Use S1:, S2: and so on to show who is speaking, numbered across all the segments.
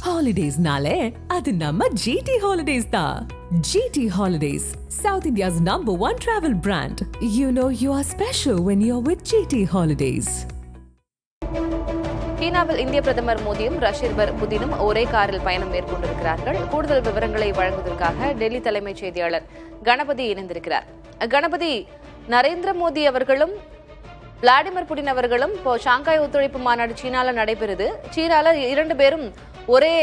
S1: Holidays-nale, adu namma GT Holidays da. GT Holidays, South India's #1 travel brand. You know you are special when you're with GT Holidays.
S2: சீனாவில் இந்திய பிரதமர் மோடியும் ரஷ்ய அதிபர் புதினும் ஒரே காரில் பயணம் மேற்கொண்டிருக்கிறார்கள். கூடுதல் விவரங்களை வழங்குவதற்காக டெல்லி தலைமைச் செய்தியாளர் கணபதி இணைந்திருக்கிறார். கணபதி, நரேந்திர மோடி அவர்களும் விளாடிமிர் புடின் அவர்களும் இப்போ ஷாங்காய் ஒத்துழைப்பு மாநாடு சீனால நடைபெறுது. சீனால 2 பேரும் ஒரே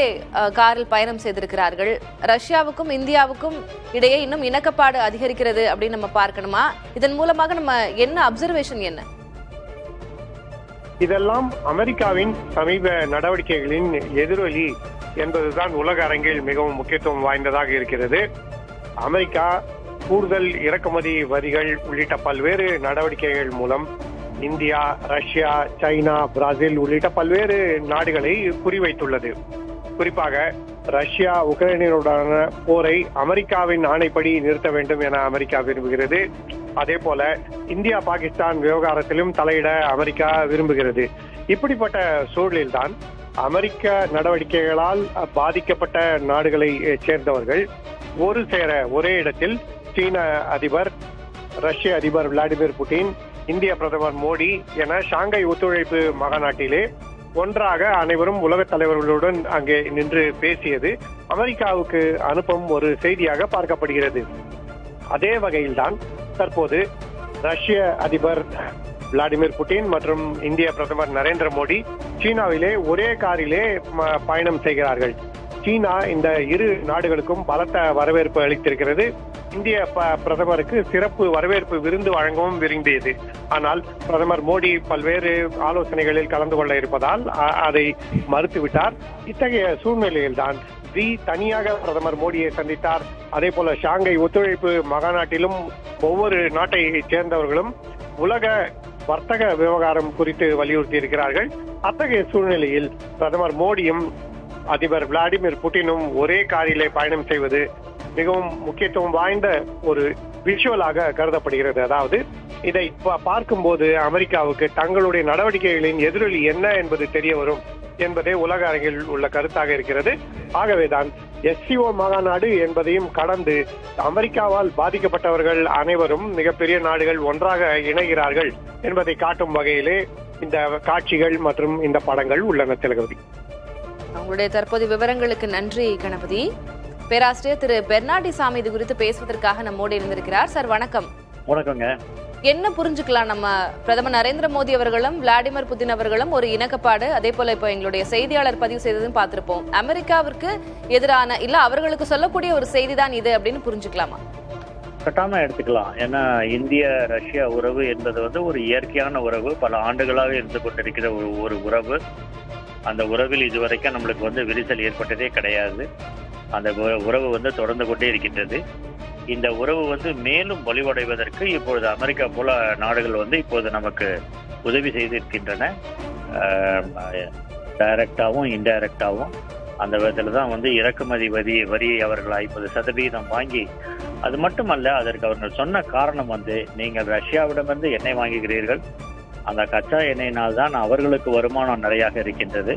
S2: காரில் பயணம் செய்திருக்கிறார்கள். ரஷ்யாவுக்கும் இந்தியாவுக்கும் இடையே இன்னும் இணக்கப்பாடு அதிகரிக்கிறது அப்படின்னு நம்ம பார்க்கணுமா? இதன் மூலமாக நம்ம என்ன அப்சர்வேஷன் என்ன?
S3: இதெல்லாம் அமெரிக்காவின் சமீப நடவடிக்கைகளின் எதிரொலி என்பதுதான் உலக அரங்கில் மிகவும் முக்கியத்துவம் வாய்ந்ததாக இருக்கிறது. அமெரிக்கா கூடுதல் இறக்குமதி வரிகள் உள்ளிட்ட பல்வேறு நடவடிக்கைகள் மூலம் இந்தியா, ரஷ்யா, சைனா, பிரேசில் உள்ளிட்ட பல்வேறு நாடுகளை குறிவைத்துள்ளது. குறிப்பாக ரஷ்யா உக்ரைனுடனான போரை அமெரிக்காவின் ஆணைப்படி நிறுத்த வேண்டும் என அமெரிக்கா விரும்புகிறது. அதே போல இந்தியா பாகிஸ்தான் விவகாரத்திலும் தலையிட அமெரிக்கா விரும்புகிறது. இப்படிப்பட்ட சூழலில்தான் அமெரிக்க நடவடிக்கைகளால் பாதிக்கப்பட்ட நாடுகளை சேர்ந்தவர்கள் ஒரு சேர ஒரே இடத்தில் சீன அதிபர், ரஷ்ய அதிபர் விளாடிமிர் புடின், இந்திய பிரதமர் மோடி என ஷாங்காய் ஒத்துழைப்பு மாநாட்டிலே ஒன்றாக அனைவரும் உலக தலைவர்களுடன் அங்கே நின்று பேசியது அமெரிக்காவுக்கு அனுப்பும் ஒரு செய்தியாக பார்க்கப்படுகிறது. அதே வகையில்தான் தற்போது ரஷ்ய அதிபர் விளாடிமிர் புடின் மற்றும் இந்திய பிரதமர் நரேந்திர மோடி சீனாவிலே ஒரே காரிலே பயணம் செய்கிறார்கள். சீனா இந்த இரு நாடுகளுக்கும் பலத்த வரவேற்பு அளித்திருக்கிறது. இந்திய பிரதமருக்கு சிறப்பு வரவேற்பு விருந்து வழங்கவும் விரும்பியது. ஆனால் பிரதமர் மோடி பல்வேறு ஆலோசனைகளில் கலந்து கொள்ள இருப்பதால் அதை மறுத்துவிட்டார். இத்தகைய சூழ்நிலையில்தான் தனியாக பிரதமர் மோடியை சந்தித்தார். அதே போல ஷாங்காய் ஒத்துழைப்பு மாநாட்டிலும் ஒவ்வொரு நாட்டை சேர்ந்தவர்களும் உலக வர்த்தக விவகாரம் குறித்து வலியுறுத்தி இருக்கிறார்கள். அத்தகைய சூழ்நிலையில் பிரதமர் மோடியும் அதிபர் விளாடிமிர் புடினும் ஒரே காரிலே பயணம் செய்வது மிகவும் முக்கியத்துவம் வாய்ந்த ஒரு விஷுவலாக கருதப்படுகிறது. அதாவது இதை பார்க்கும்போது அமெரிக்காவுக்கு தங்களுடைய நடவடிக்கைகளின் எதிரொலி என்ன என்பது தெரிய வரும் என்பதே உலக அரங்கில் உள்ள கருத்தாக இருக்கிறது. ஆகவேதான் SCO மாநாடு என்பதையும் கடந்து அமெரிக்காவால் பாதிக்கப்பட்டவர்கள் அனைவரும் மிகப்பெரிய நாடுகள் ஒன்றாக இணைகிறார்கள் என்பதை காட்டும் வகையிலே இந்த காட்சிகள் மற்றும் இந்த படங்கள் உள்ளன. திலகவதி,
S2: உங்களுடைய தற்போதைய விவரங்களுக்கு நன்றி கணபதி. பேராசிரியர் திரு பெர்னாடி சாமி இது குறித்து பேசுவதற்காக நம்மோடு இருந்திருக்கிறார். சார் வணக்கம்.
S4: வணக்கங்க.
S2: என்ன புரிஞ்சுக்கலாம், நம்ம பிரதமர் நரேந்திர மோடி அவர்களும் விளாடிமிர் புடின் அவர்களும் ஒரு இணக்கப்பாடு, அதே போல இப்போ எங்களுடைய செய்தியாளர் பதிவு செய்ததுன்னு பார்த்திருப்போம், அமெரிக்காவிற்கு எதிரான இல்ல அவர்களுக்கு சொல்லக்கூடிய ஒரு செய்தி தான் இது அப்படின்னு புரிஞ்சுக்கலாமா?
S4: கட்டாம எடுத்துக்கலாம். ஏன்னா இந்திய ரஷ்யா உறவு என்பது ஒரு இயற்கையான உறவு, பல ஆண்டுகளாக இருந்து கொண்டிருக்கிற ஒரு உறவு. அந்த உறவில் இதுவரைக்கும் நம்மளுக்கு விரிசல் ஏற்பட்டதே கிடையாது. அந்த உறவு தொடர்ந்து கொண்டே இருக்கின்றது. இந்த உறவு மேலும் வலுவடைவதற்கு இப்பொழுது அமெரிக்கா போல நாடுகள் இப்போது நமக்கு உதவி செய்திருக்கின்றன. டைரக்டாகவும் இன்டைரக்டாகவும் அந்த விதத்தில் தான் இறக்குமதி வரியை அவர்கள் 50% வாங்கி, அது மட்டுமல்ல, அதற்கு அவர்கள் சொன்ன காரணம் நீங்கள் ரஷ்யாவிடமிருந்து எண்ணெய் வாங்குகிறீர்கள், அந்த கச்சா எண்ணெயினால் தான் அவர்களுக்கு வருமானம் நிறையாக இருக்கின்றது,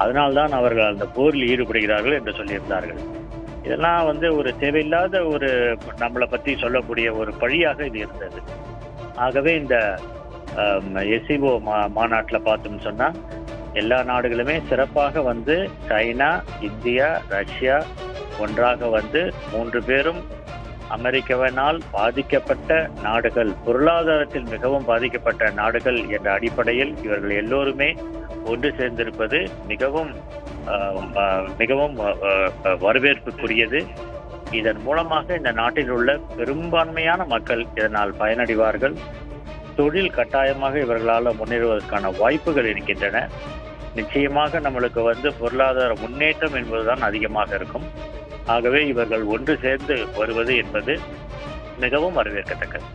S4: அதனால்தான் அவர்கள் அந்த போரில் ஈடுபடுகிறார்கள் என்று சொல்லியிருந்தார்கள். இதெல்லாம் ஒரு தேவையில்லாத ஒரு நம்மளை பற்றி சொல்லக்கூடிய ஒரு பழியாக இது இருந்தது. ஆகவே இந்த SCO மாநாட்டில் பார்த்தோம்னு சொன்னால் எல்லா நாடுகளுமே சிறப்பாக சைனா, இந்தியா, ரஷ்யா ஒன்றாக 3 பேரும் அமெரிக்காவினால் பாதிக்கப்பட்ட நாடுகள், பொருளாதாரத்தில் மிகவும் பாதிக்கப்பட்ட நாடுகள் என்ற அடிப்படையில் இவர்கள் எல்லோருமே ஒன்று சேர்ந்திருப்பது மிகவும் மிகவும் வரவேற்புக்குரியது. இதன் மூலமாக இந்த நாட்டில் உள்ள பெரும்பான்மையான மக்கள் இதனால் பயனடைவார்கள். தொழில் கட்டாயமாக இவர்களால் முன்னேறுவதற்கான வாய்ப்புகள் இருக்கின்றன. நிச்சயமாக நம்மளுக்கு பொருளாதார முன்னேற்றம் என்பதுதான் அதிகமாக இருக்கும். ஆகவே இவர்கள் ஒன்று சேர்ந்து வருவது என்பது மிகவும் வரவேற்கத்தக்கது.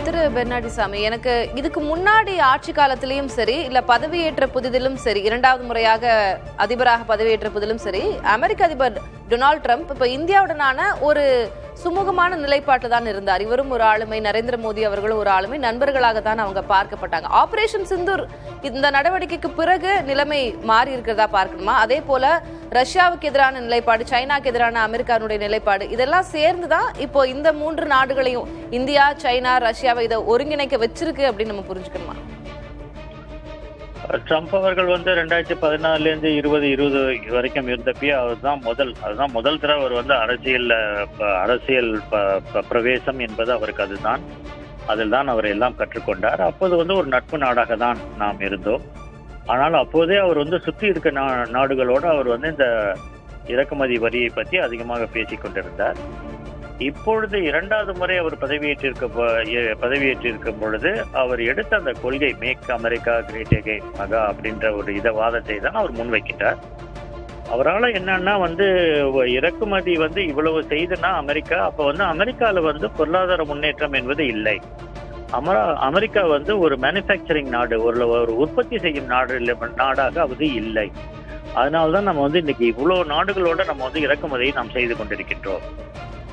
S2: திரு பெர்னாடி சாமி, எனக்கு இதுக்கு முன்னாடி ஆட்சி காலத்திலையும் சரி, இல்ல பதவியேற்ற புதிதிலும் சரி, 2வது முறையாக அதிபராக பதவியேற்ற புதிலும் சரி, அமெரிக்க அதிபர் டொனால்ட் ட்ரம்ப் இப்ப இந்தியாவுடனான ஒரு சுமூகமான நிலைப்பாட்டில் தான் இருந்தார். இவரும் ஒரு ஆளுமை, நரேந்திர மோடி அவர்களும் ஒரு ஆளுமை, நண்பர்களாக தான் அவங்க பார்க்கப்பட்டாங்க. ஆபரேஷன் சிந்தூர் இந்த நடவடிக்கைக்கு பிறகு நிலைமை மாறி இருக்கிறதா பார்க்கணுமா? அதே போல ரஷ்யாவுக்கு எதிரான நிலைப்பாடு, சைனாக்கு எதிரான அமெரிக்காவுடைய நிலைப்பாடு, இதெல்லாம் சேர்ந்துதான் இப்போ இந்த 3 நாடுகளையும், இந்தியா, சைனா, ரஷ்யாவை இதை ஒருங்கிணைக்க வச்சிருக்கு அப்படின்னு நம்ம புரிஞ்சுக்கணுமா?
S4: ட்ரம்ப் அவர்கள் 2014 2020 வரைக்கும் இருந்தப்பயே அதுதான் முதல் தடவை அவர் அரசியல் பிரவேசம் என்பது அவருக்கு அதில் தான் அவர் எல்லாம் கற்றுக்கொண்டார். அப்போது ஒரு நட்பு நாடாக தான் நாம் இருந்தோம். ஆனால் அப்போதே அவர் சுற்றி இருக்க நாடுகளோடு அவர் இந்த இறக்குமதி வரியை பற்றி அதிகமாக பேசிக் கொண்டிருந்தார். இப்பொழுது 2வது முறை அவர் பதவியேற்றிருக்கும் பொழுது அவர் எடுத்த அந்த கொள்கை மேக் அமெரிக்கா கிரேட் அகைன் மகா அப்படின்ற ஒரு வாதத்தை தான் அவர் முன்வைக்கிட்டார். அவரால் என்னன்னா இறக்குமதி இவ்வளவு செய்துன்னா அமெரிக்கா, அப்ப அமெரிக்கால பொருளாதார முன்னேற்றம் என்பது இல்லை. அமெரிக்கா ஒரு மேனுஃபேக்சரிங் நாடு, ஒரு உற்பத்தி செய்யும் நாடாக அது இல்லை. அதனால்தான் நம்ம இன்னைக்கு இவ்வளவு நாடுகளோட நம்ம இறக்குமதியை நாம் செய்து கொண்டிருக்கின்றோம்.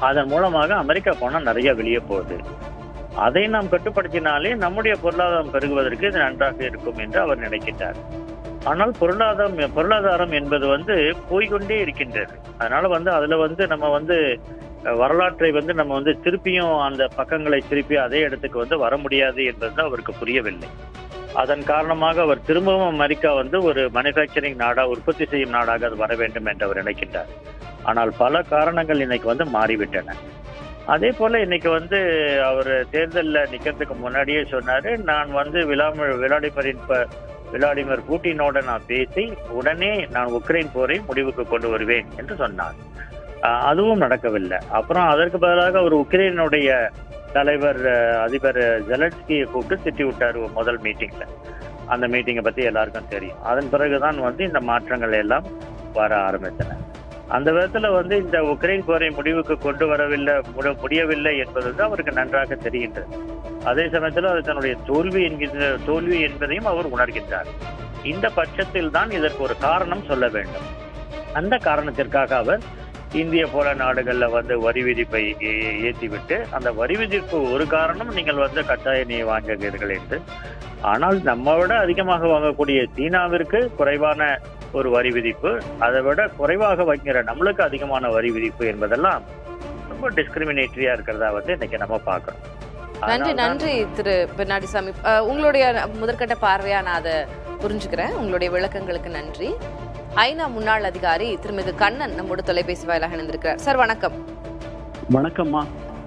S4: அதன் மூலமாக அமெரிக்கா போனால் நிறைய வெளியே போகுது. அதை நாம் கட்டுப்படுத்தினாலே நம்முடைய பொருளாதாரம் பெருகுவதற்கு இது நன்றாக இருக்கும் என்று அவர் நினைக்கின்றார். ஆனால் பொருளாதாரம் என்பது போய்கொண்டே இருக்கின்றது. அதனால அதுல நம்ம வரலாற்றை நம்ம திருப்பியும் அந்த பக்கங்களை திருப்பி அதே இடத்துக்கு வர முடியாது என்பது அவருக்கு புரியவில்லை. அதன் காரணமாக அவர் திரும்பவும் அமெரிக்கா ஒரு மேனுஃபேக்சரிங் நாடா, உற்பத்தி செய்யும் நாடாக அது வர வேண்டும் என்று அவர் நினைக்கின்றார். ஆனால் பல காரணங்கள் இன்னைக்கு மாறிவிட்டன. அதே போல இன்னைக்கு அவர் தேர்தலில் நிக்கிறதுக்கு முன்னாடியே சொன்னாரு, நான் விளாடிமிர் புட்டினோட நான் பேசி உடனே நான் உக்ரைன் போரை முடிவுக்கு கொண்டு வருவேன் என்று சொன்னார். அதுவும் நடக்கவில்லை. அப்புறம் அதற்கு பதிலாக அவர் உக்ரைனுடைய தலைவர் அதிபர் ஜெலன்ஸ்கியை கூப்பிட்டு திட்டி விட்டார் முதல் மீட்டிங்ல. அந்த மீட்டிங்கை பத்தி எல்லாருக்கும் தெரியும். அதன் பிறகுதான் இந்த மாற்றங்கள் எல்லாம் வர ஆரம்பித்தன. அந்த விதத்துல இந்த உக்ரைன் போரை முடிவுக்கு கொண்டு முடியவில்லை என்பதுதான் அவருக்கு நன்றாக தெரிகின்றது. அதே சமயத்தில் அது தன்னுடைய தோல்வி என்பதையும் அவர் உணர்கின்றார். இந்த பட்சத்தில் தான் இதற்கு ஒரு காரணம் சொல்ல வேண்டும். அந்த காரணத்திற்காக அவர் இந்திய போல நாடுகள்ல வரி விதிப்பை ஏற்றிவிட்டு, அந்த வரி விதிப்பு ஒரு காரணம், நீங்கள் கட்டாய எண்ணெயை வாங்குகிறீர்கள் என்று. ஆனால் நம்ம விட அதிகமாக வாங்கக்கூடிய சீனாவிற்கு குறைவான ஒரு வரி விதிப்பு, அதை விட குறைவாக வைக்கிற நம்மளுக்கு அதிகமான வரி விதிப்பு என்பதெல்லாம் ரொம்ப டிஸ்கிரிமினேட்டரியா இருக்கிறதா இன்னைக்கு நம்ம பார்க்கிறோம்.
S2: நன்றி திரு பென்னாடிசாமி. உங்களுடைய முதற்கட்ட பார்வையா நான் அதை புரிஞ்சுக்கிறேன். உங்களுடைய விளக்கங்களுக்கு நன்றி. ஐநா முன்னாள் அதிகாரி திருமிகு கண்ணன் நம்மோட தொலைபேசி வாயிலாக இணைந்திருக்கிறார். சார் வணக்கம்.
S5: வணக்கம்மா.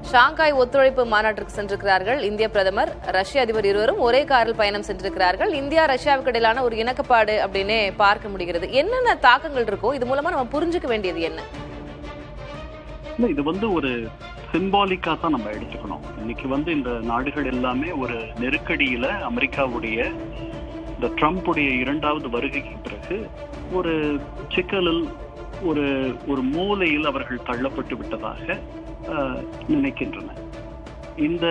S2: ஷாங்காய் ஒத்துழைப்பு மாநாட்டிற்கு சென்றிருக்கிறார்கள் இந்திய பிரதமர், ரஷ்ய அதிபர் இருவரும் ஒரே காரில் பயணம் சென்றிருக்கிறார்கள். இந்தியா ரஷ்யாவுக்கு இடையிலான ஒரு இணக்கப்பாடு அப்படின்னு பார்க்க முடிகிறது. என்னென்ன தாக்கங்கள் இருக்கோ இது மூலமா நம்ம புரிஞ்சுக்க வேண்டியது என்ன?
S5: இது ஒரு சிம்பாலிக்கா தான் நம்ம எடுத்துக்கணும். இன்னைக்கு இந்த நாடுகள் எல்லாமே ஒரு நெருக்கடியில அமெரிக்காவுடைய இந்த ட்ரம்புடைய 2வது வருகைக்கு பிறகு ஒரு சிக்கலில் ஒரு மூலையில் அவர்கள் தள்ளப்பட்டு விட்டதாக நினைக்கின்றன. இந்த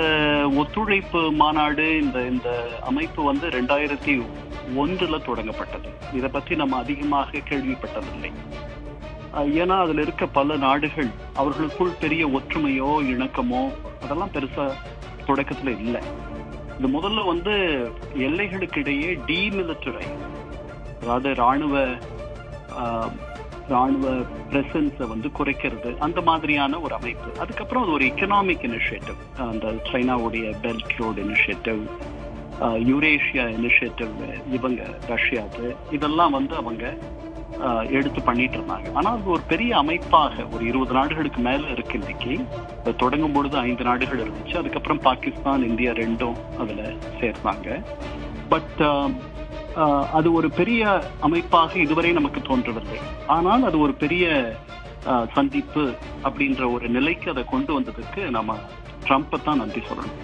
S5: ஒத்துழைப்பு மாநாடு, இந்த அமைப்பு 2001 தொடங்கப்பட்டது. இதை பற்றி நம்ம அதிகமாக கேள்விப்பட்டதில்லை. ஏன்னா அதுல இருக்க பல நாடுகள் அவர்களுக்குள் பெரிய ஒற்றுமையோ இணக்கமோ அதெல்லாம் பெருசா தொடக்கத்துல இல்லை. இது முதல்ல எல்லைகளுக்கு இடையே டீமிலிட்டரை, அதாவது ராணுவ பிரசன்ஸை குறைக்கிறது, அந்த மாதிரியான ஒரு அமைப்பு. அதுக்கப்புறம் அது ஒரு எக்கனாமிக் இனிஷியேட்டிவ், அந்த சைனாவுடைய belt road initiative, Eurasia initiative, இவங்க ரஷ்யாவுக்கு இதெல்லாம் அவங்க எடுத்து பண்ணிட்டு இருந்தாங்க. ஆனால் அது ஒரு பெரிய அமைப்பாக ஒரு 20 நாடுகளுக்கு மேல இருக்கு. இன்னைக்கு தொடங்கும் பொழுது 5 நாடுகள் இருந்துச்சு. அதுக்கப்புறம் பாகிஸ்தான், இந்தியா 2ம் அதுல சேர்ந்தாங்க. பட் அது ஒரு பெரிய அமைப்பாக இதுவரை நமக்கு தோன்றவில்லை. ஆனால் அது ஒரு பெரிய சந்திப்பு அப்படின்ற ஒரு நிலைக்கு அதை கொண்டு வந்ததுக்கு நம்ம ட்ரம்பை தான் நன்றி சொல்லணும்.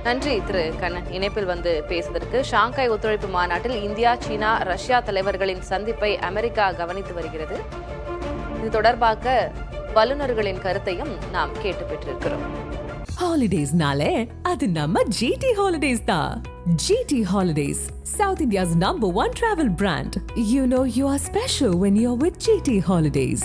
S2: நன்றி திரு கண்ணன், இணைப்பில் பேசுவதற்கு. ஷாங்காய் ஒத்துழைப்பு மாநாட்டில் இந்தியா, சீனா, ரஷ்யா தலைவர்களின் சந்திப்பை அமெரிக்கா கவனித்து வருகிறது. இது தொடர்பாக வல்லுநர்களின் கருத்தையும் நாம் கேட்டு பெற்றிருக்கிறோம்.
S1: ஹாலிடேஸ்னாலே அது நம்ம GT Holidays தான். GT Holidays, South India's #1 travel brand. You know you are special when you're with GT Holidays.